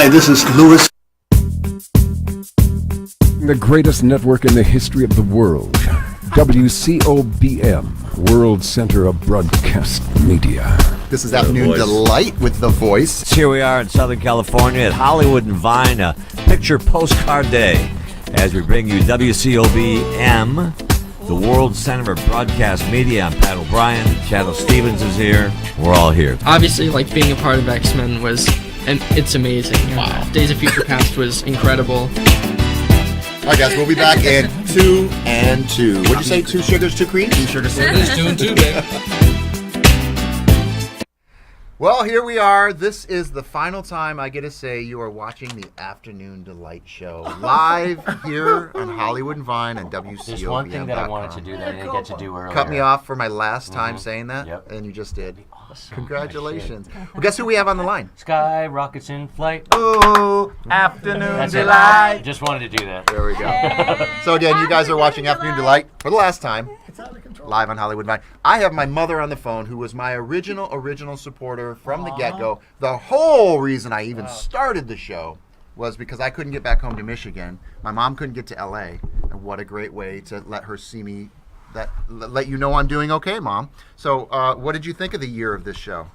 Hi, this is Louis. The greatest network in the history of the world. WCOBM, World Center of Broadcast Media. This is Afternoon Delight with The Voice. Here we are in Southern California at Hollywood and Vine, a picture postcard day, as we bring you WCOBM, the World Center of Broadcast Media. I'm Pat O'Brien. Chad Stevens is here. We're all here. Obviously, being a part of X-Men and it's amazing. Wow. Days of Future Past was incredible. All right, guys, we'll be back in 2 and 2. What'd you say? 2 sugars, 2 creams? 2 sugars, 2 and 2, baby. Well, here we are. This is the final time I get to say you are watching the Afternoon Delight Show live here on Hollywood and Vine and WCOBM.com. There's one thing that I wanted to do that I didn't get to do earlier. Cut me off for my last time saying that, and you just did. Awesome. Congratulations. Well, guess who we have on the line? Sky rockets in flight. Oh, Afternoon That's Delight. it. Just wanted to do that. There we go. So again, you guys are watching Afternoon Delight for the last time. It's out of control. Live on Hollywood Vine. I have my mother on the phone, who was my original supporter from the get-go. The whole reason I even started the show was because I couldn't get back home to Michigan. My mom couldn't get to LA. And what a great way to let her see me, let you know I'm doing okay, Mom. So what did you think of the year of this show?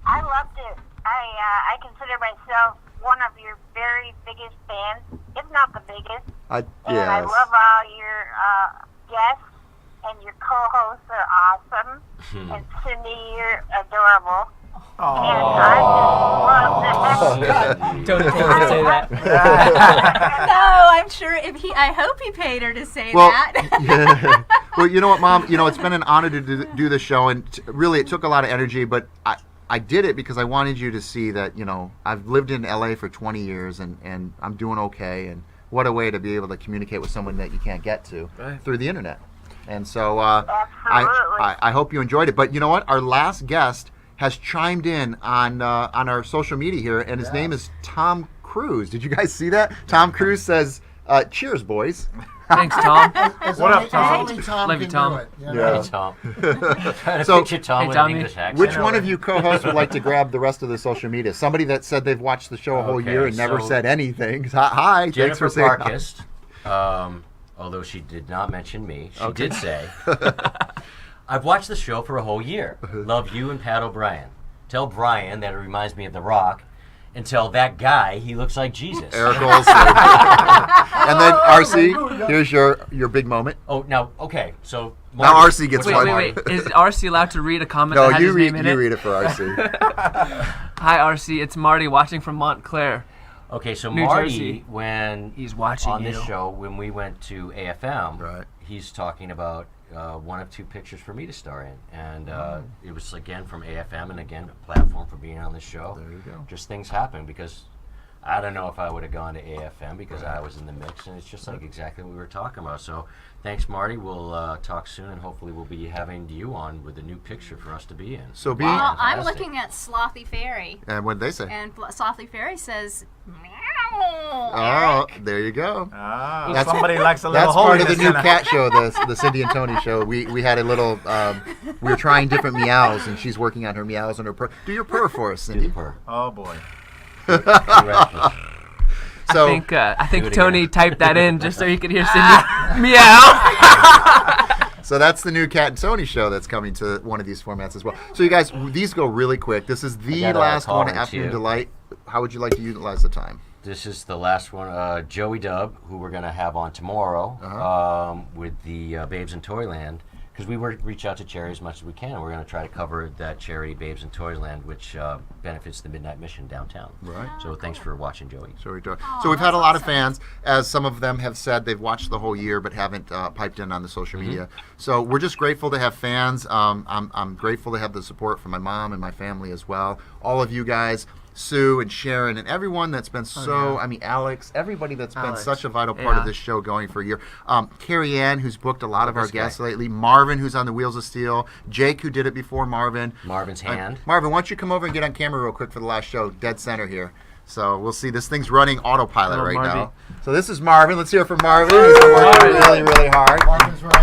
I loved it. I consider myself one of your very biggest fans, if not the biggest. I love all your guests, and your co-hosts are awesome. And Cindy, you're adorable. And I just love Don't say that. No, I'm sure I hope he paid her to say that. Yeah. Well, you know what, Mom? It's been an honor to do the show, and really it took a lot of energy, but I did it because I wanted you to see that, I've lived in LA for 20 years and I'm doing okay, and what a way to be able to communicate with someone that you can't get to through the internet. And so I hope you enjoyed it. But you know what? Our last guest has chimed in on our social media here, and his name is Tom Cruise. Did you guys see that? Tom Cruise says, cheers, boys. Thanks, Tom. What up, Tom? Only Tom Love you, Tom. Hey, Tom. So, picture Tom with Tommy. an English accent. Which one of you co-hosts would like to grab the rest of the social media? Somebody that said they've watched the show a whole year and never said anything. Hi, thanks for saying Parkist, although she did not mention me, she did say, I've watched the show for a whole year. Love you and Pat O'Brien. Tell Brian that it reminds me of The Rock. And tell that guy he looks like Jesus. Eric Olsen. And then RC, here's your big moment. Oh, now, okay, so... Now RC gets one. Wait. Is RC allowed to read a comment No, that has you his read, name in you it? read it for RC. Hi, RC. It's Marty watching from Montclair. Okay, so New Marty, Jersey. when He's watching on you. this show, when we went to AFM, Right. he's talking about one of 2 pictures for me to star in. And it was, again, from AFM, and again, a platform for being on this show. There you go. Just things happen, because I don't know if I would have gone to AFM, because I was in the mix, and it's just like exactly what we were talking about. So thanks, Marty. We'll talk soon, and hopefully we'll be having you on with a new picture for us to be in. So Well, I'm looking at Slothy Fairy. And what did they say? And Slothy Fairy says, meow. Oh, there you go. Somebody likes a little That's hole part in of the the new center. cat show, the Cindy and Tony show. We had a little, we were trying different meows, and she's working on her meows and her purr. Do your purr for us, Cindy. Do the purr. Oh, boy. So, I think Tony typed that in just so he could hear Cindy meow. So that's the new Cat and Tony show that's coming to one of these formats as well. So you guys, these go really quick. This is the last one, Afternoon Delight. How would you like to utilize the time? This is the last one. Joey Dub, who we're going to have on tomorrow with the Babes in Toyland, because we reach out to charity as much as we can, and we're going to try to cover that charity, Babes in Toyland, which benefits the Midnight Mission downtown. Right. So thanks for watching, Joey. So we've had a lot of fans, as some of them have said they've watched the whole year but haven't piped in on the social media. So we're just grateful to have fans. I'm grateful to have the support from my mom and my family as well. All of you guys. Sue and Sharon and everyone that's been Alex, everybody that's been such a vital part of this show going for a year. Carrie Ann, who's booked a lot of our guests lately. Marvin, who's on the Wheels of Steel. Jake, who did it before Marvin. Marvin's hand. Marvin, why don't you come over and get on camera real quick for the last show, dead center here. So we'll see. This thing's running autopilot right Marvy. now. So this is Marvin. Let's hear it from Marvin. He's been working really, really hard.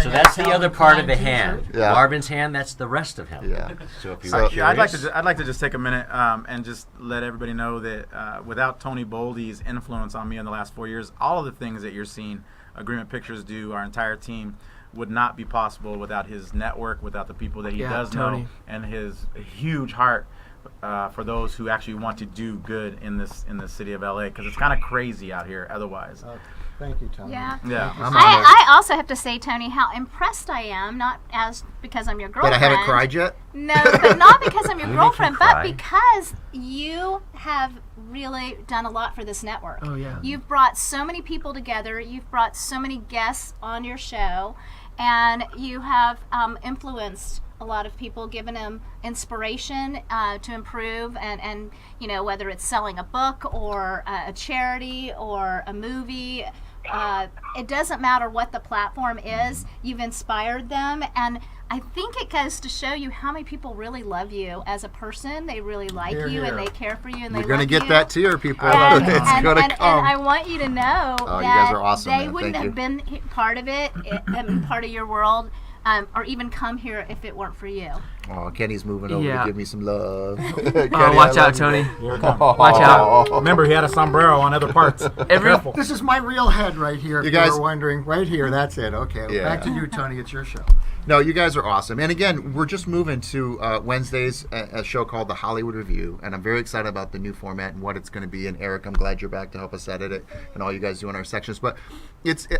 So that's the other part of the hand. Yeah. Marvin's hand, that's the rest of him. Yeah. So if you're So- Yeah, curious, I'd like to just take a minute and just let everybody know that without Tony Boldy's influence on me in the last 4 years, all of the things that you're seeing Agreement Pictures do, our entire team, would not be possible without his network, without the people that he does Tony. know, and his huge heart for those who actually want to do good in this city of LA, because it's kind of crazy out here otherwise. Thank you, Tony. Yeah. Yeah. I also have to say, Tony, how impressed I am, not as because I'm your But girlfriend. I haven't cried yet. No, but not because I'm your You girlfriend, make him but cry. because you have really done a lot for this network. Oh, yeah. You've brought so many people together. You've brought so many guests on your show, and you have influenced a lot of people, given them inspiration to improve, and you know, whether it's selling a book or a charity or a movie. It doesn't matter what the platform is. You've inspired them, and I think it goes to show you how many people really love you as a person. They really like Hear, you, hear. and they care for you, and You're they going to love get you. that tear, people. And, It's and, going to and, come. and I want you to know Oh, you that guys are awesome, they man. wouldn't Thank have been part of it, part of your world, or even come here if it weren't for you. Oh, Kenny's moving over Yeah. to give me some love. Oh, Kenny, watch I out, love Tony. you. Watch out. Remember, he had a sombrero on other parts. Careful. This is my real head right here. If You you guys- were wondering, right here. That's it. Okay, Yeah. back to you, Tony. It's your show. No, you guys are awesome. And again, we're just moving to Wednesdays, a show called The Hollywood Review. And I'm very excited about the new format and what it's going to be. And Eric, I'm glad you're back to help us edit it and all you guys do in our sections. But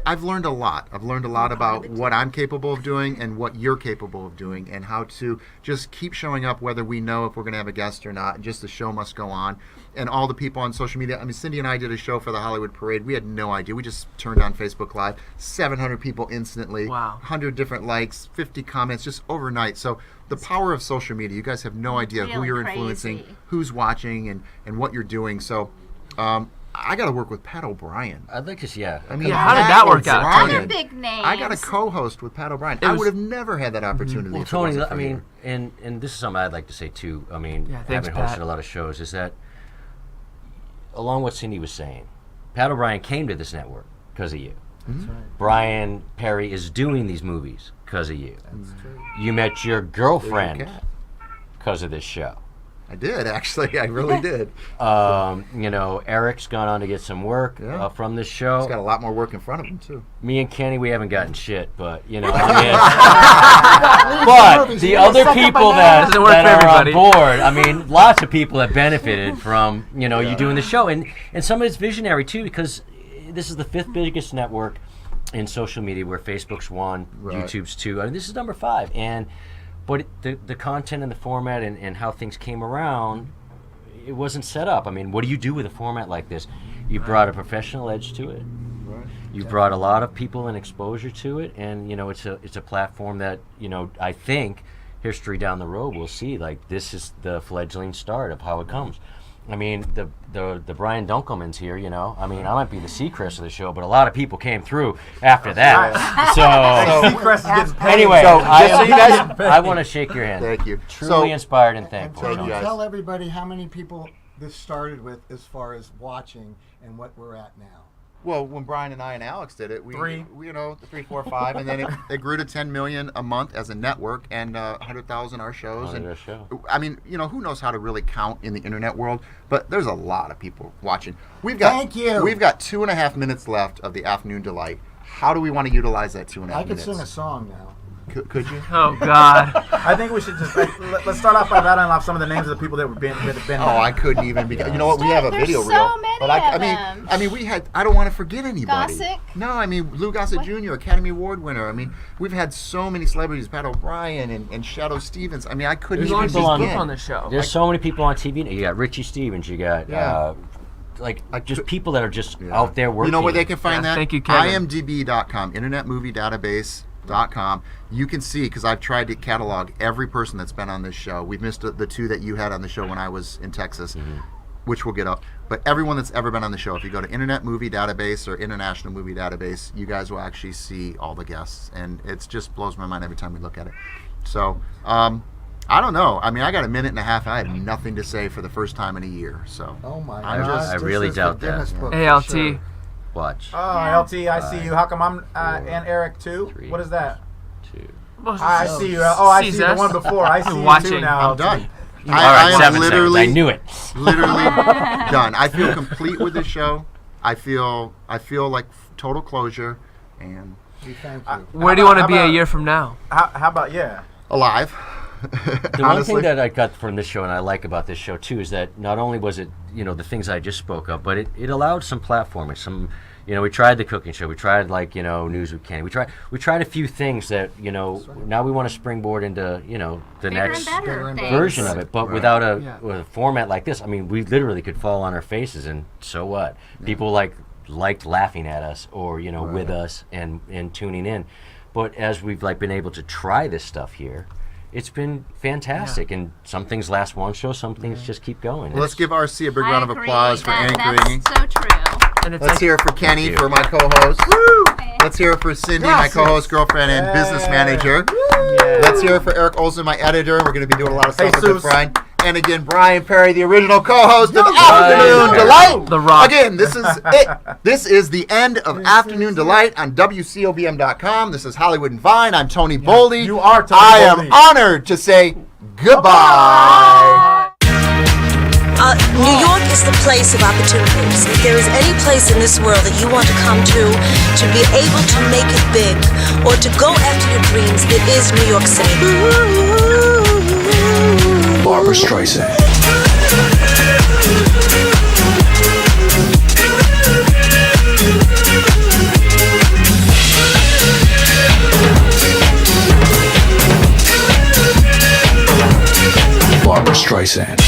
I've learned a lot. I've learned a lot about what I'm capable of doing and what you're capable of doing, and how to just keep showing up whether we know if we're going to have a guest or not. Just the show must go on. And all the people on social media. I mean, Cindy and I did a show for the Hollywood Parade. We had no idea. We just turned on Facebook Live. 700 people instantly. Wow. 100 different likes, 50 comments just overnight. So the power of social media, you guys have no idea who Really you're crazy. influencing, who's watching, and what you're doing. So I got to work with Pat O'Brien. I'd like to see, yeah. I mean, Yeah, how did Pat that work out, O'Brien. Other big names. I got a co-host with Pat O'Brien. It I was- would have never had that opportunity. Well, if it Tony, wasn't I for mean, you. and this is something I'd like to say too. I mean, Yeah, thanks, having hosted Pat. a lot of shows, is that along what Cindy was saying, Pat O'Brien came to this network because of you. Brian Perry is doing these movies because of you. You met your girlfriend cat. because of this show. I did, actually. I really did. You know, Eric's gone on to get some work Yeah. from this show. He's got a lot more work in front of him, too. Me and Kenny, we haven't gotten shit, but you know, I mean, but the other people that, Doesn't work that for are on everybody. board, I mean, lots of people have benefited from you doing the show, and some of it's visionary too, because this is the 5th biggest network in social media, where Facebook's 1, Right. YouTube's 2, I mean, this is number 5, but the content and the format and how things came around, it wasn't set up. I mean, what do you do with a format like this? You brought a professional edge to it. You brought a lot of people and exposure to it, and it's a platform that I think history down the road will see. Like, this is the fledgling start of how it comes. I mean, the Brian Dunkelmans here. I mean, I might be the Seacrest of the show, but a lot of people came through after that. So Seacrest is getting paid. anyway, So, just so you guys- I want to shake your hand. Thank you. Truly So- inspired and thankful. Thank Tony, you, guys. tell everybody how many people this started with as far as watching and what we're at now. Well, when Brian and I and Alex did it, we 3. 3, 4, 5, and then it grew to 10 million a month as a network, and 100,000 our shows. And Our show. I mean, who knows how to really count in the internet world? But there's a lot of people watching. Thank you. We've got 2.5 minutes left of the afternoon delight. How do we want to utilize that 2.5 I could minutes? sing a song now. Could you? Oh, God. I think we should just let's start off by rattling off some of the names of the people that have been. Oh, I couldn't even. You know what? We have a There's video so reel. many But of I them. mean, we had. I don't want to forget anybody. Gossett? No, I mean Lou Gossett Jr., Academy Award winner. I mean, we've had so many celebrities: Pat O'Brien and Shadow Stevens. I mean, I couldn't There's a lot even of people begin. people on the show. There's so many people on TV. You got Richie Stevens. You got Yeah. just people that are just Yeah. out there working. You know where they can find Yeah, that? thank you, Kevin. IMDb.com, Internet Movie Database.com. You can see, because I've tried to catalog every person that's been on this show. We've missed the 2 that you had on the show when I was in Texas, which we'll get up. But everyone that's ever been on the show, if you go to Internet Movie Database or International Movie Database, you guys will actually see all the guests. And it just blows my mind every time we look at it. So, I don't know. I mean, I got a minute and a half. I had nothing to say for the first time in a year. So. Oh my I'm God! just- I really This is doubt the that. Guinness Book Hey, for LT. sure. Watch. Oh, LT, I see you. How come I'm and Eric too? 3, What is that? 2. I see you. Oh, I see the one before. I see you too Watching. now. I'm done. All right, I am 7 literally, seconds. I knew it. literally done. I feel complete with this show. I feel like total closure and We thank you. Where do you want to How be a about- year from now? How about alive. The one Honestly. thing that I got from this show and I like about this show too is that not only was it, the things I just spoke of, but it allowed some platforming. Some, we tried the cooking show. We tried News with Kenny. We tried a few things that, now we want to springboard into, the Bigger next and better and things. version of it, but Right. without with a format like this. I mean, we literally could fall on our faces, and so what? People liked laughing at us or with us and tuning in. But as we've been able to try this stuff here, it's been fantastic. And some things last one show, some things just keep going. Well, let's give RC a big I round of agree. applause for anchoring. That's so true. And it's Let's hear it for Kenny, you. for my co-host. Let's hear it for Cindy, my co-host, girlfriend, and business manager. Let's hear it for Eric Olson, my editor. We're going to be doing a lot of stuff with Jesus. Brian. And again, Brian Perry, the original co-host of Brian Afternoon Perry. Delight. The Rock. Again, this is it. This is the end of Afternoon Delight on WCOBM.com. This is Hollywood and Vine. I'm Tony Boldy. You are Tony I Boldy. am honored to say goodbye. New York is the place of opportunities. If there is any place in this world that you want to come to be able to make it big, or to go after your dreams, it is New York City. Barbara Streisand. Barbara Streisand.